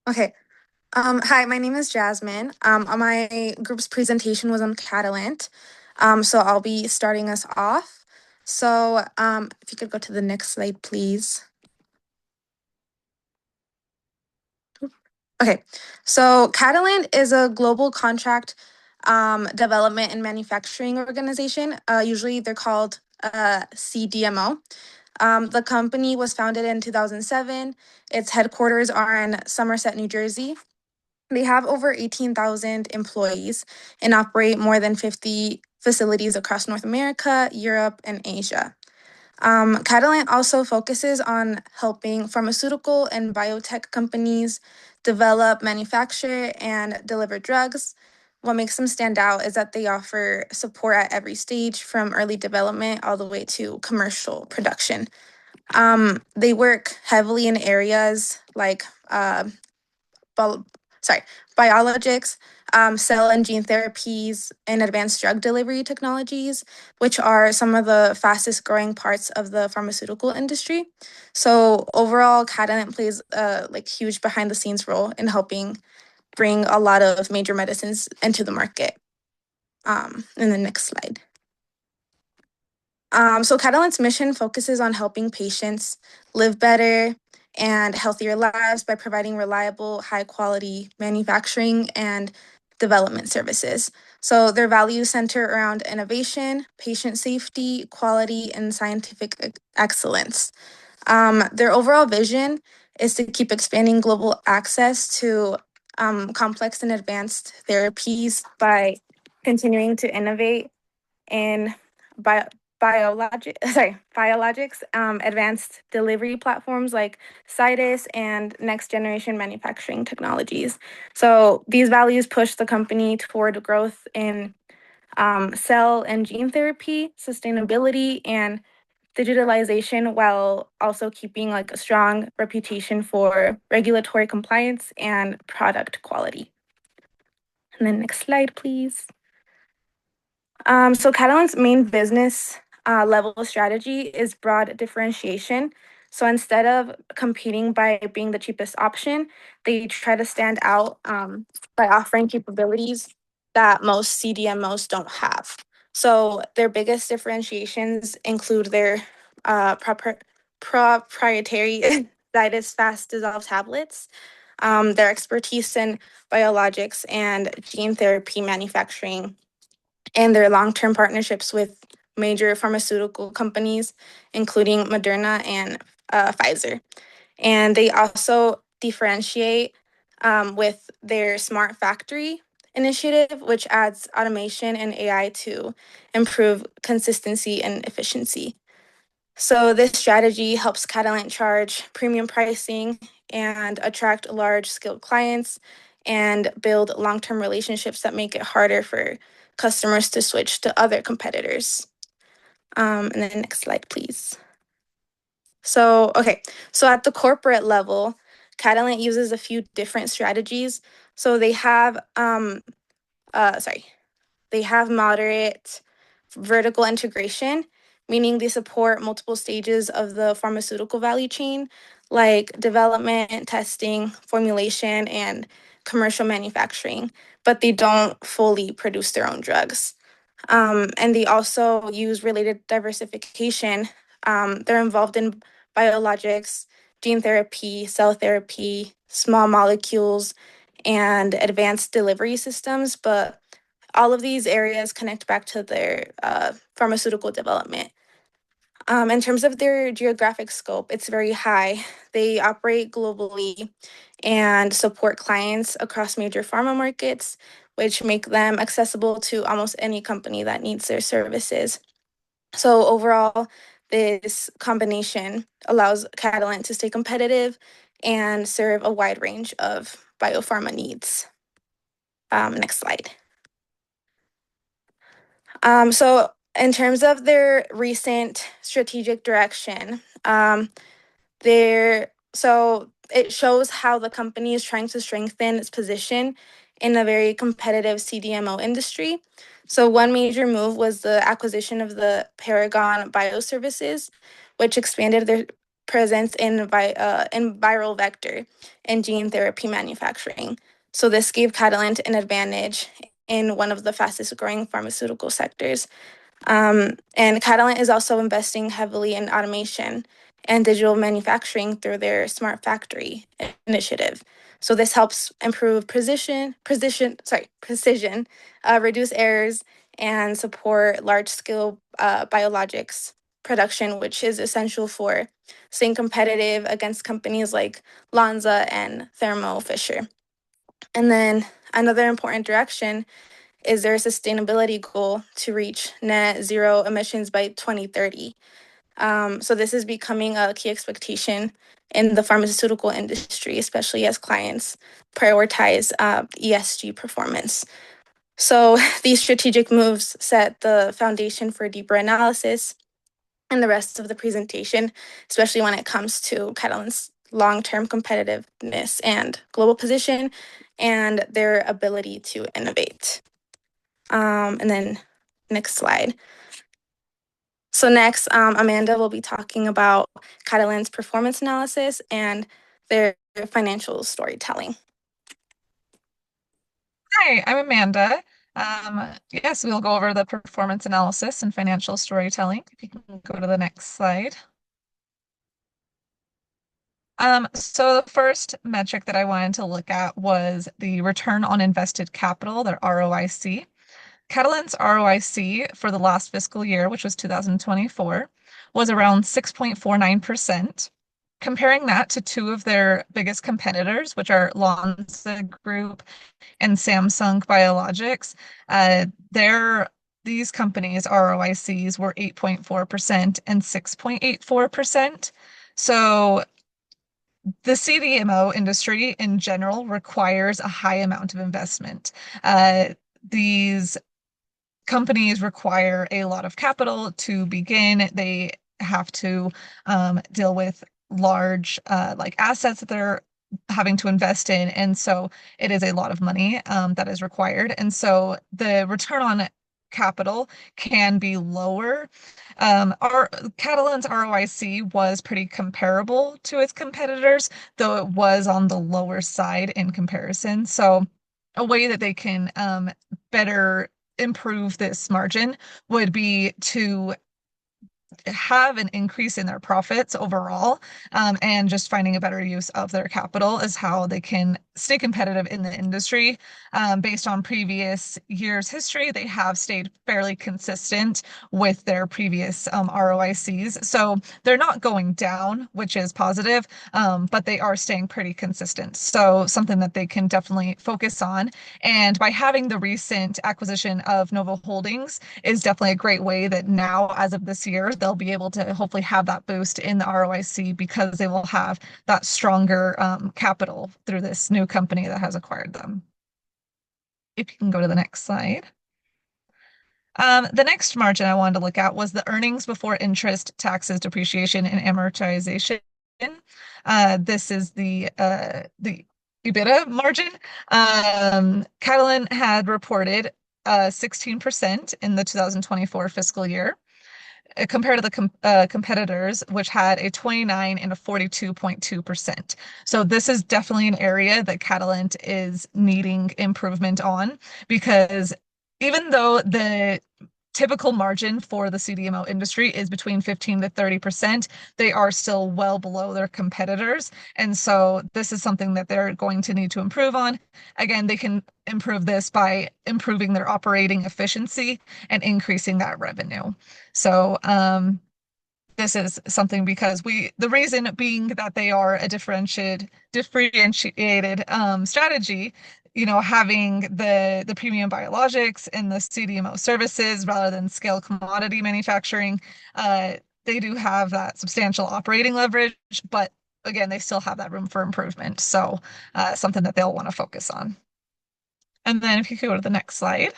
Okay. Hi, my name is Jasmine. My group's presentation was on Catalent. So I'll be starting us off. If you could go to the next slide, please. Okay. So Catalent is a global contract development and manufacturing organization. Usually they're called CDMO. The company was founded in 2007. Its headquarters are in Somerset, New Jersey. They have over 18,000 employees and operate more than 50 facilities across North America, Europe, and Asia. Catalent also focuses on helping pharmaceutical and biotech companies develop, manufacture, and deliver drugs. What makes them stand out is that they offer support at every stage, from early development all the way to commercial production. They work heavily in areas like bio- sorry, biologics, cell and gene therapies, and advanced drug delivery technologies, which are some of the fastest growing parts of the pharmaceutical industry. So overall, Catalent plays a huge behind the scenes role in helping bring a lot of major medicines into the market. In the next slide. So Catalent's mission focuses on helping patients live better and healthier lives by providing reliable, high quality manufacturing and development services. So their values center around innovation, patient safety, quality, and scientific excellence. Their overall vision is to keep expanding global access to complex and advanced therapies by continuing to innovate in bio, biologics, advanced delivery platforms like CITES and next generation manufacturing technologies. So these values push the company toward growth in cell and gene therapy, sustainability, and digitalization, while also keeping a strong reputation for regulatory compliance and product quality. And then next slide, please. So Catalent's main business level strategy is broad differentiation. So instead of competing by being the cheapest option, they try to stand out by offering capabilities that most CDMOs don't have. So their biggest differentiations include their proprietary Zydis fast dissolve tablets, their expertise in biologics and gene therapy manufacturing, and their long-term partnerships with major pharmaceutical companies, including Moderna and Pfizer. And they also differentiate with their smart factory initiative, which adds automation and AI to improve consistency and efficiency. So this strategy helps Catalent charge premium pricing and attract large skilled clients and build long-term relationships that make it harder for customers to switch to other competitors. And then next slide, please. So at the corporate level, Catalent uses a few different strategies. So they have moderate vertical integration, meaning they support multiple stages of the pharmaceutical value chain, like development, testing, formulation, and commercial manufacturing, but they don't fully produce their own drugs. And they also use related diversification. They're involved in biologics, gene therapy, cell therapy, small molecules, and advanced delivery systems, but all of these areas connect back to their pharmaceutical development. In terms of their geographic scope, it's very high. They operate globally and support clients across major pharma markets, which make them accessible to almost any company that needs their services. So overall, this combination allows Catalent to stay competitive and serve a wide range of biopharma needs. Next slide. So in terms of their recent strategic direction, it shows how the company is trying to strengthen its position in a very competitive CDMO industry. So one major move was the acquisition of the Paragon Bioservices, which expanded their presence in viral vector and gene therapy manufacturing. So this gave Catalent an advantage in one of the fastest growing pharmaceutical sectors. And Catalent is also investing heavily in automation and digital manufacturing through their smart factory initiative. So this helps improve precision, reduce errors, and support large-scale biologics production, which is essential for staying competitive against companies like Lonza and Thermo Fisher. And then another important direction is their sustainability goal to reach net zero emissions by 2030. So this is becoming a key expectation in the pharmaceutical industry, especially as clients prioritize ESG performance. So these strategic moves set the foundation for deeper analysis in the rest of the presentation, especially when it comes to Catalent's long-term competitiveness and global position and their ability to innovate. And then next slide. So next, Amanda will be talking about Catalent's performance analysis and their financial storytelling. Hi, I'm Amanda. Yes, we'll go over the performance analysis and financial storytelling. If you can go to the next slide. So the first metric that I wanted to look at was the return on invested capital, the ROIC. Catalent's ROIC for the last fiscal year, which was 2024, was around 6.49%. Comparing that to two of their biggest competitors, which are Lonza Group and Samsung Biologics, these companies' ROICs were 8.4% and 6.84%. So the CDMO industry in general requires a high amount of investment. These companies require a lot of capital to begin. They have to deal with large like assets that they're having to invest in. And so it is a lot of money that is required. And so the return on capital can be lower. Our Catalent's ROIC was pretty comparable to its competitors, though it was on the lower side in comparison. So a way that they can better improve this margin would be to have an increase in their profits overall, and just finding a better use of their capital is how they can stay competitive in the industry. Based on previous years' history, they have stayed fairly consistent with their previous ROICs. So they're not going down, which is positive, but they are staying pretty consistent. So something that they can definitely focus on. And by having the recent acquisition of Novo Holdings is definitely a great way that now, as of this year, they'll be able to hopefully have that boost in the ROIC because they will have that stronger capital through this new company that has acquired them. If you can go to the next slide. The next margin I wanted to look at was the earnings before interest, taxes, depreciation, and amortization. This is the EBITDA margin. Catalent had reported 16% in the 2024 fiscal year, compared to the competitors, which had a 29 and a 42.2%. So this is definitely an area that Catalent is needing improvement on, because even though the typical margin for the CDMO industry is between 15 to 30%, they are still well below their competitors. And so this is something that they're going to need to improve on. Again, they can improve this by improving their operating efficiency and increasing that revenue. So this is something because the reason being that they are a differentiated strategy, having the premium biologics and the CDMO services rather than scale commodity manufacturing, they do have that substantial operating leverage, but again, they still have that room for improvement. So something that they'll want to focus on. And then if you could go to the next slide.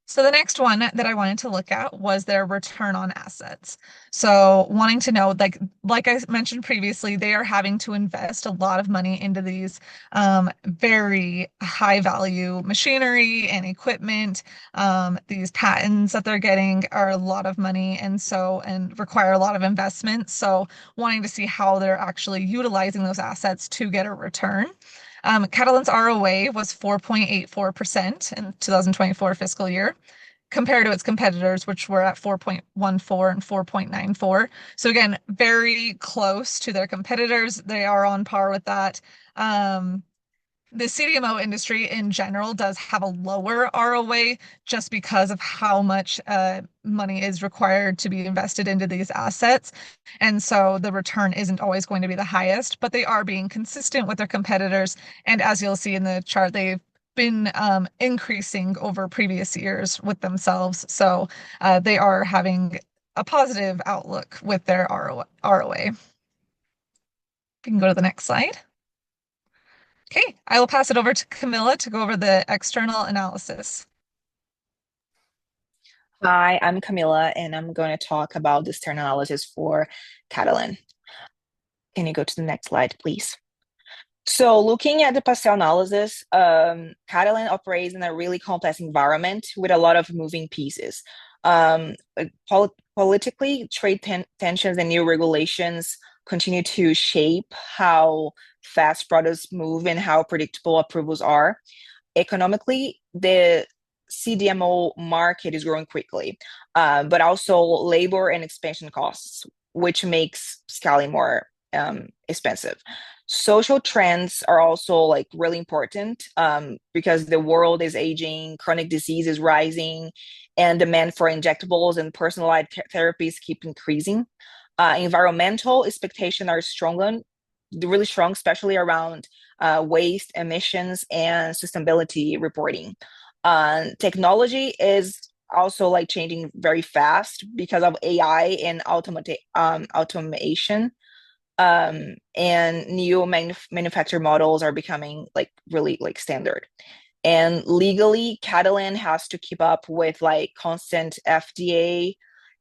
So the next one that I wanted to look at was their return on assets. So wanting to know, like I mentioned previously, they are having to invest a lot of money into these very high value machinery and equipment. These patents that they're getting are a lot of money and require a lot of investment. So wanting to see how they're actually utilizing those assets to get a return. Catalent's ROA was 4.84% in 2024 fiscal year, compared to its competitors, which were at 4.14 and 4.94. So again, very close to their competitors. They are on par with that. The CDMO industry in general does have a lower ROA just because of how much money is required to be invested into these assets. And so the return isn't always going to be the highest, but they are being consistent with their competitors. And as you'll see in the chart, they've been increasing over previous years with themselves. So they are having a positive outlook with their ROA. You can go to the next slide. Okay, I will pass it over to Camilla to go over the external analysis. Hi, I'm Camila, and I'm going to talk about the stern analysis for Catalan. Can you go to the next slide, please? So, looking at the pastel analysis, Catalan operates in a really complex environment with a lot of moving pieces. Politically, tensions and new regulations continue to shape how fast products move and how predictable approvals are. Economically, the CDMO market is growing quickly, but also labor and expansion costs, which makes scaling more expensive. Social trends are also like really important because the world is aging, chronic disease is rising, and demand for injectables and personalized therapies keep increasing. Environmental expectations are strong, really strong, especially around waste, emissions, and sustainability reporting. Technology is also like changing very fast because of AI and automation. And new manufacturer models are becoming like really like standard. And legally, Catalan has to keep up with like constant FDA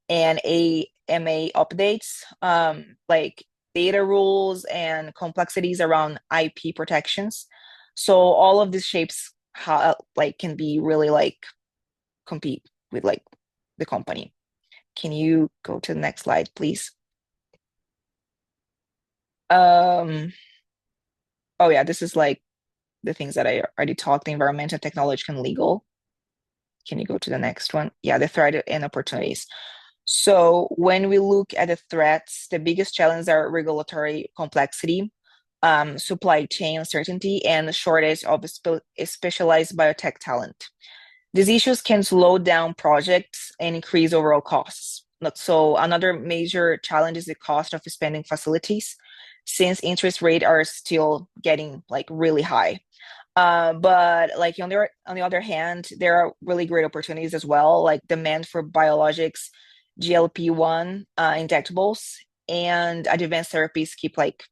and AMA updates, like data rules and complexities around IP protections. So all of these shapes how like can be really like compete with like the company. Can you go to the next slide, please? Um, oh yeah, this is like the things that I already talked, the environmental, technological, and legal. Can you go to the next one? Yeah, the threat and opportunities. So when we look at the threats, the biggest challenges are regulatory complexity, supply chain uncertainty, and the shortage of specialized biotech talent. These issues can slow down projects and increase overall costs. So another major challenge is the cost of expanding facilities, since interest rates are still getting like really high. But like on the other hand, there are really great opportunities as well, like demand for biologics, GLP-1 injectables, and advanced therapies keep like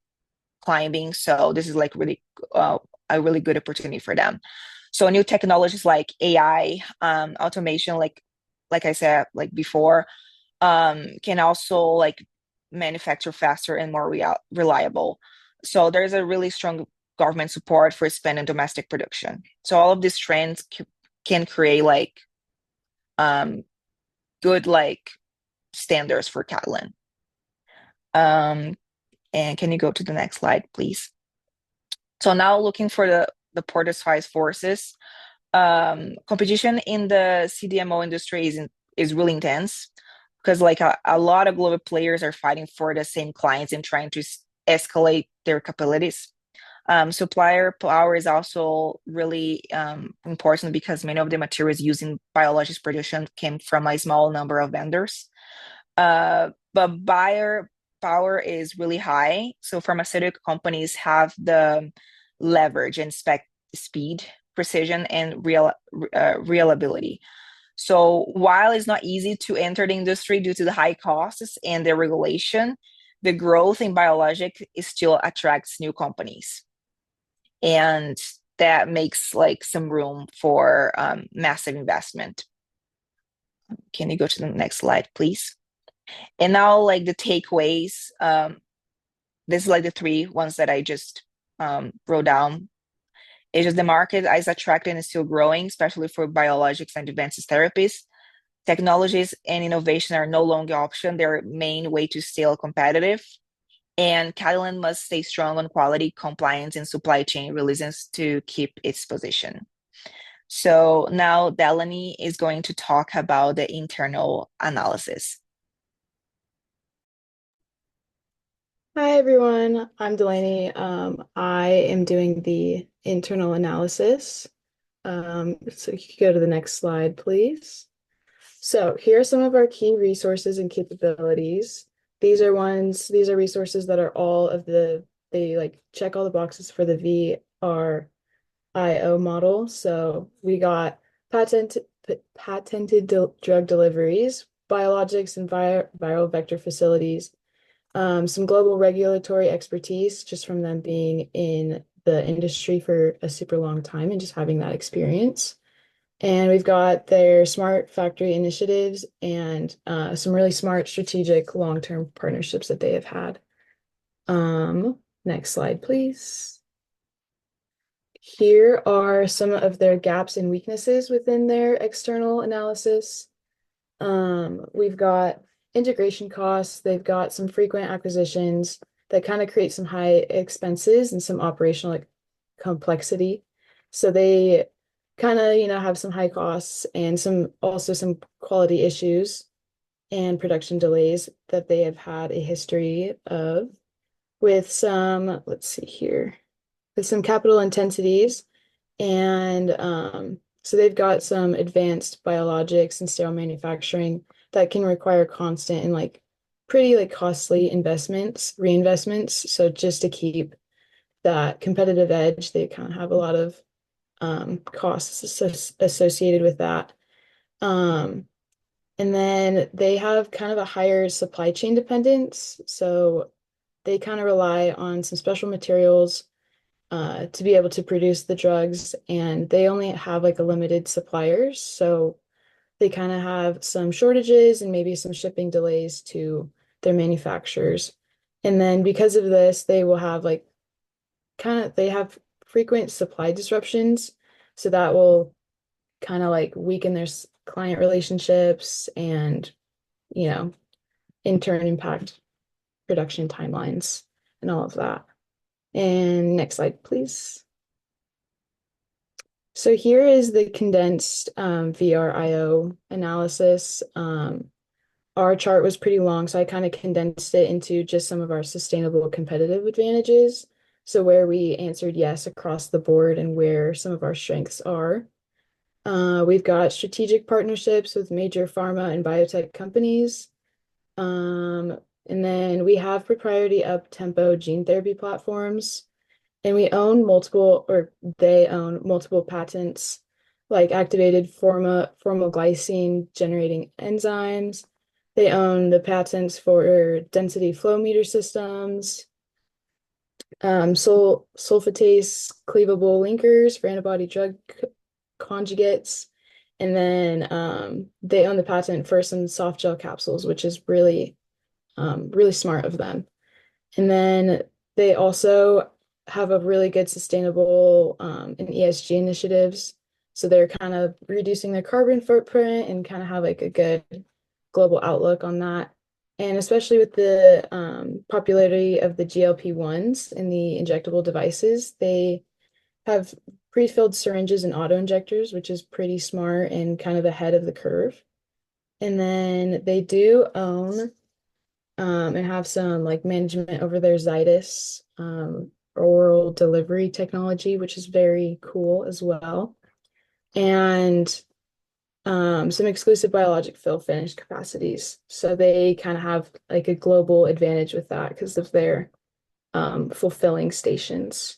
climbing. So this is like really a really good opportunity for them. So new technologies like AI, automation, like I said like before, can also like manufacture faster and more reliable. So there's a really strong government support for expanding domestic production. So all of these trends can create like um, good like standards for Catalan. Um, and can you go to the next slide, please? So now looking for the Porter-Spice forces, competition in the CDMO industry is really intense because like a lot of global players are fighting for the same clients and trying to escalate their capabilities. Supplier power is also really important because many of the materials used in biologics production came from a small number of vendors. But buyer power is really high. So pharmaceutical companies have the leverage and speed, precision, and reliability. So while it's not easy to enter the industry due to the high costs and the regulation, the growth in biologic still attracts new companies. And that makes like some room for massive investment. Can you go to the next slide, please? And now, like the takeaways, this is like the three ones that I just wrote down. It's just the market is attractive and is still growing, especially for biologics and advanced therapies. Technologies and innovation are no longer option. They're main way to stay competitive. And Catalent must stay strong on quality, compliance, and supply chain resilience to keep its position. So now Delaney is going to talk about the internal analysis. Hi everyone, I'm Delaney. I am doing the internal analysis. So you could go to the next slide, please. So here are some of our key resources and capabilities. These are resources that are they like check all the boxes for the VRIO model. So we got patented drug deliveries, biologics and viral vector facilities, some global regulatory expertise just from them being in the industry for a super long time and just having that experience. And we've got their smart factory initiatives and some really smart strategic long-term partnerships that they have had. Next slide, please. Here are some of their gaps and weaknesses within their external analysis. We've got integration costs. They've got some frequent acquisitions that kind of create some high expenses and some operational complexity. So they kind of, have some high costs and also some quality issues and production delays that they have had a history of with some, let's see here, with some capital intensities. And so they've got some advanced biologics and sterile manufacturing that can require constant and pretty costly reinvestments. So just to keep that competitive edge, they kind of have a lot of costs associated with that. And then they have kind of a higher supply chain dependence. So they kind of rely on some special materials to be able to produce the drugs, and they only have a limited suppliers. So they kind of have some shortages and maybe some shipping delays to their manufacturers. And then because of this, they will have they have frequent supply disruptions. So that will kind of weaken their client relationships and, in turn impact production timelines and all of that. And next slide, please. So here is the condensed VRIO analysis. Our chart was pretty long, so I kind of condensed it into just some of our sustainable competitive advantages. So where we answered yes across the board and where some of our strengths are. We've got strategic partnerships with major pharma and biotech companies. And then we have proprietary up-tempo gene therapy platforms. And we own they own multiple patents, like activated formal glycine generating enzymes. They own the patents for density flow meter systems, sulfatase cleavable linkers for antibody drug conjugates. And then they own the patent for some soft gel capsules, which is really, really smart of them. And then they also have a really good sustainable and ESG initiatives. So they're kind of reducing their carbon footprint and kind of have a good global outlook on that. And especially with the popularity of the GLP-1s in the injectable devices, they have pre-filled syringes and auto injectors, which is pretty smart and kind of ahead of the curve. And then they do own and have some management over their Zydis oral delivery technology, which is very cool as well. And some exclusive biologic fill finish capacities. So they kind of have a global advantage with that because of their fulfilling stations.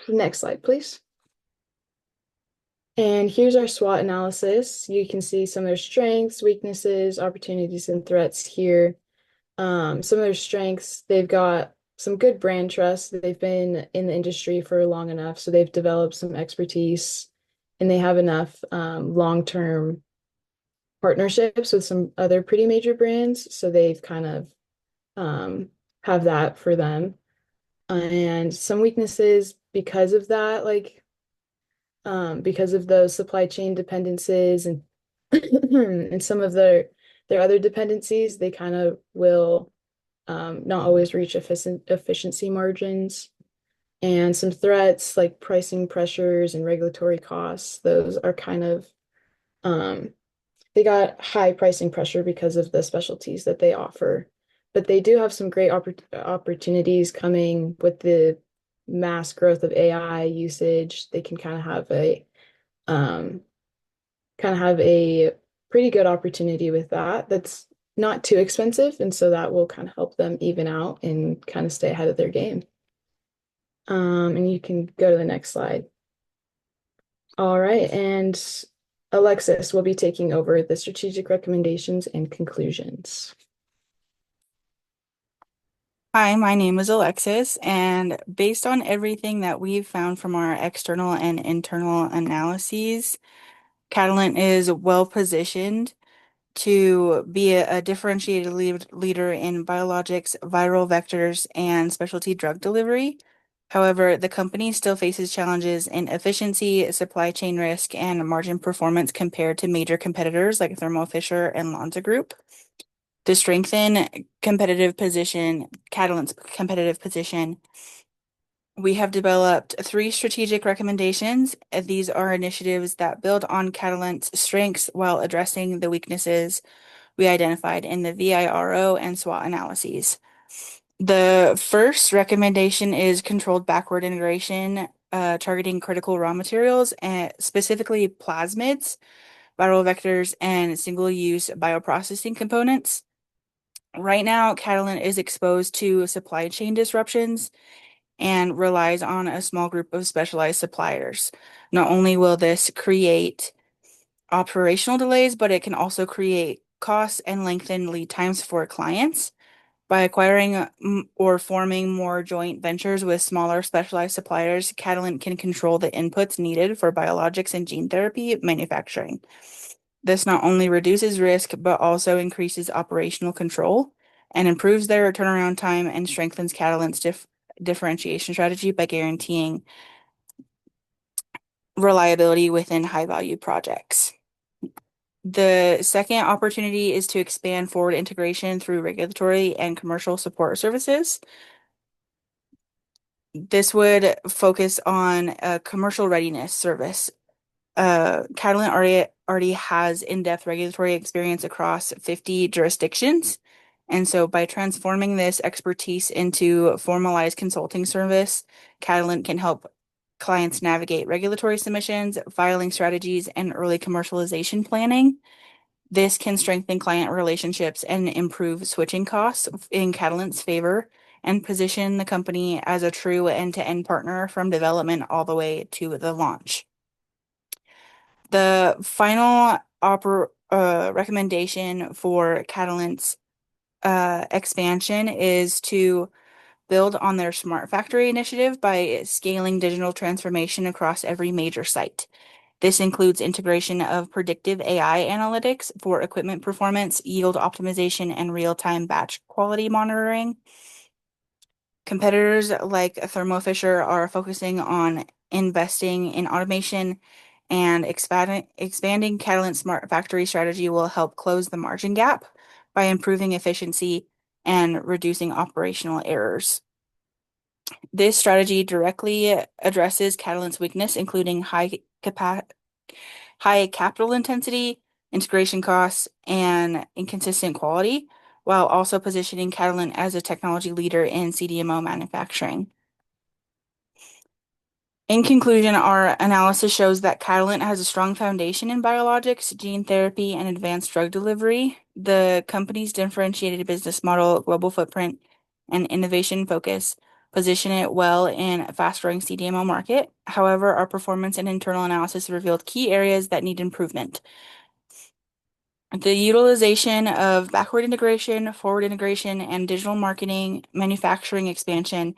Next slide, please. And here's our SWOT analysis. You can see some of their strengths, weaknesses, opportunities, and threats here. Some of their strengths, they've got some good brand trust. They've been in the industry for long enough, so they've developed some expertise and they have enough long-term partnerships with some other pretty major brands, so they've kind of have that for them. And some weaknesses because of that, like because of those supply chain dependencies and and some of their other dependencies, they kind of will not always reach efficiency margins. And some threats like pricing pressures and regulatory costs, those are kind of they got high pricing pressure because of the specialties that they offer. But they do have some great opportunities coming with the mass growth of AI usage. They can um, kind of have a pretty good opportunity with that. That's not too expensive, and so that will kind of help them even out and kind of stay ahead of their game. And you can go to the next slide. All right, and Alexis will be taking over the strategic recommendations and conclusions. Hi, my name is Alexis, and based on everything that we've found from our external and internal analyses, Catalent is well positioned to be a differentiated leader in biologics, viral vectors, and specialty drug delivery. However, the company still faces challenges in efficiency, supply chain risk, and margin performance compared to major competitors like Thermo Fisher and Lonza Group. To strengthen Catalent's competitive position, we have developed 3 strategic recommendations. These are initiatives that build on Catalent's strengths while addressing the weaknesses we identified in the VIRO and SWOT analyses. The first recommendation is controlled backward integration, targeting critical raw materials, and specifically plasmids, viral vectors, and single-use bioprocessing components. Right now, Catalent is exposed to supply chain disruptions and relies on a small group of specialized suppliers. Not only will this create operational delays, but it can also create costs and lengthen lead times for clients. By acquiring or forming more joint ventures with smaller specialized suppliers, Catalent can control the inputs needed for biologics and gene therapy manufacturing. This not only reduces risk, but also increases operational control and improves their turnaround time and strengthens Catalent's differentiation strategy by guaranteeing reliability within high-value projects. The second opportunity is to expand forward integration through regulatory and commercial support services. This would focus on a commercial readiness service. Catalent already has in-depth regulatory experience across 50 jurisdictions. And so by transforming this expertise into formalized consulting service, Catalent can help clients navigate regulatory submissions, filing strategies, and early commercialization planning. This can strengthen client relationships and improve switching costs in Catalent's favor and position the company as a true end-to-end partner from development all the way to the launch. The final recommendation for Catalent's expansion is to build on their Smart Factory initiative by scaling digital transformation across every major site. This includes integration of predictive AI analytics for equipment performance, yield optimization, and real-time batch quality monitoring. Competitors like Thermo Fisher are focusing on investing in automation, and expanding Catalent's Smart Factory strategy will help close the margin gap by improving efficiency and reducing operational errors. This strategy directly addresses Catalent's weakness, including high capital intensity, integration costs, and inconsistent quality, while also positioning Catalent as a technology leader in CDMO manufacturing. In conclusion, our analysis shows that Catalent has a strong foundation in biologics, gene therapy, and advanced drug delivery. The company's differentiated business model, global footprint, and innovation focus position it well in a fast-growing CDMO market. However, our performance and internal analysis revealed key areas that need improvement. The utilization of backward integration, forward integration, and digital marketing manufacturing expansion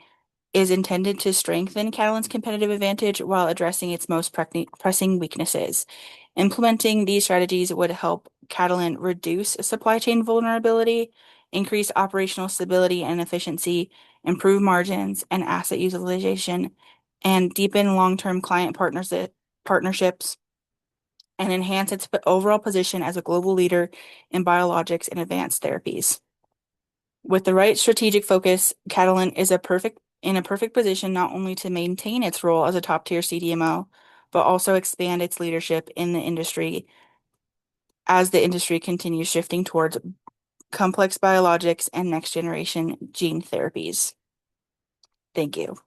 is intended to strengthen Catalent's competitive advantage while addressing its most pressing weaknesses. Implementing these strategies would help Catalent reduce supply chain vulnerability, increase operational stability and efficiency, improve margins and asset utilization, and deepen long-term client partnerships, and enhance its overall position as a global leader in biologics and advanced therapies. With the right strategic focus, Catalent is in a perfect position not only to maintain its role as a top-tier CDMO, but also expand its leadership in the industry as the industry continues shifting towards complex biologics and next-generation gene therapies. Thank you.